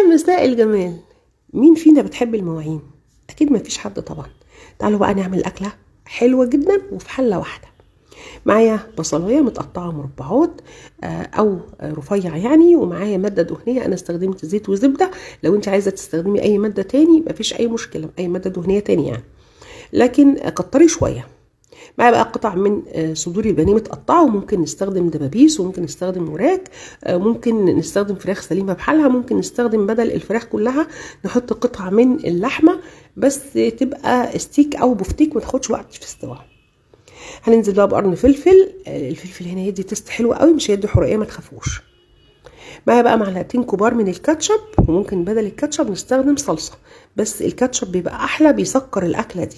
يا مساء الجمال. مين فينا بتحب المواعين؟ اكيد مفيش حد طبعا. تعالوا بقى نعمل اكله حلوه جدا وفي حله واحده. معايا بصلايه متقطعه مربعات او رفيع يعني، ومعايا ماده دهنيه. انا استخدمت زيت وزبده. لو انت عايزه تستخدمي اي ماده تاني مفيش اي مشكله، اي ماده دهنيه تاني يعني، لكن كتري شويه. معايا بقى قطع من صدور البانيه متقطعه، وممكن نستخدم دبابيس، وممكن نستخدم وراك، ممكن نستخدم فراخ سليمه بحالها، ممكن نستخدم بدل الفراخ كلها نحط قطعه من اللحمه بس تبقى ستيك او بفتيك ما تاخدش وقت في السوا. هننزل بقى بقرن فلفل. الفلفل هنا يدي تست حلو قوي، مش هيدي حرقيه، ما تخافوش. معايا بقى معلقتين كبار من الكاتشب، وممكن بدل الكاتشب نستخدم صلصه، بس الكاتشب بيبقى احلى، بيسكر الاكله دي.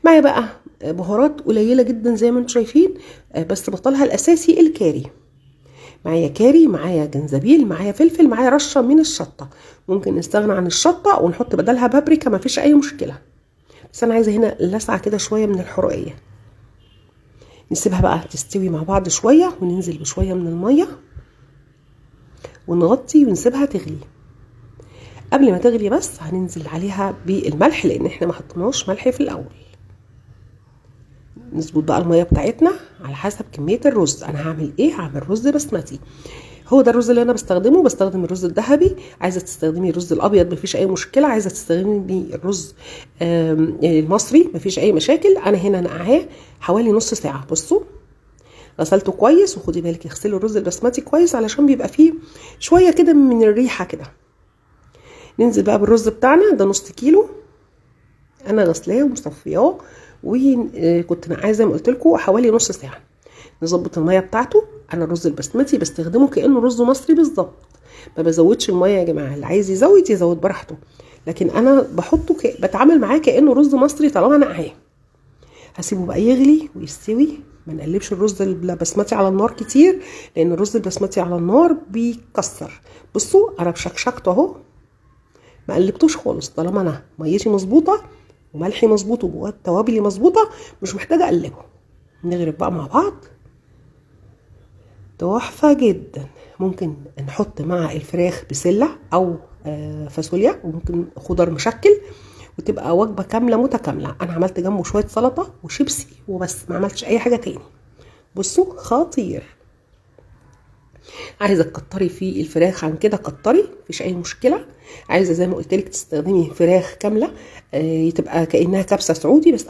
معايا بقى بهارات قليله جدا زي ما انتم شايفين، بس بطلها الاساسي الكاري. معايا كاري، معايا جنزبيل، معايا فلفل، معايا رشه من الشطه. ممكن نستغنى عن الشطه ونحط بدلها بابريكا، مفيش اي مشكله، بس انا عايزه هنا لسعه كده شويه من الحرقيه. نسيبها بقى تستوي مع بعض شويه، وننزل بشويه من الميه ونغطي ونسيبها تغلي. قبل ما تغلي بس هننزل عليها بالملح، لان احنا ما حطيناش ملح في الاول. نظبط بقى الميه بتاعتنا على حسب كميه الرز. انا هعمل ايه؟ هعمل رز بسمتي، هو ده الرز اللي انا بستخدمه. بستخدم الرز الذهبي، عايزه تستخدمي الرز الابيض مفيش اي مشكله، عايزه تستخدمي الرز المصري مفيش اي مشاكل. انا هنا نقعاه حوالي نص ساعه. بصوا غسلته كويس، وخدي بالك اغسلي الرز البسمتي كويس علشان بيبقى فيه شويه كده من الريحه كده. ننزل بقى بالرز بتاعنا ده، نص كيلو انا غسلاه ومصفياه، وكنت نقعاه زي ما قلت لكم حوالي نص ساعه. نظبط الميه بتاعته. انا الرز البسمتي بستخدمه كانه رز مصري بالظبط، ما بزودش الميه يا جماعه، اللي عايز يزود براحته، لكن انا بحطه بتعامل معاه كانه رز مصري طالما نقعاه. هسيبه بقى يغلي ويستوي. ما نقلبش الرز البسمتي على النار كتير، لان الرز البسمتي على النار بيكسر. بصوا انا بشكشكته اهو، ما قلبتوش خالص، طالما انا ميتي مظبوطه وملحي مظبوط وتوابلي مظبوطه مش محتاجه اقلبه. نغرب بقى مع بعض، تحفه جدا. ممكن نحط مع الفراخ بسله او فاصوليا، وممكن خضار مشكل، وتبقى وجبه كامله متكامله. انا عملت جنبه شويه سلطه وشيبسي وبس، ما عملتش اي حاجه تاني. بصوا خطير. عايزه تكتري في الفراخ عن كده كتري، مفيش اي مشكله. عايزه زي ما قلت لك تستخدمي فراخ كامله تبقى كانها كبسه سعودي بس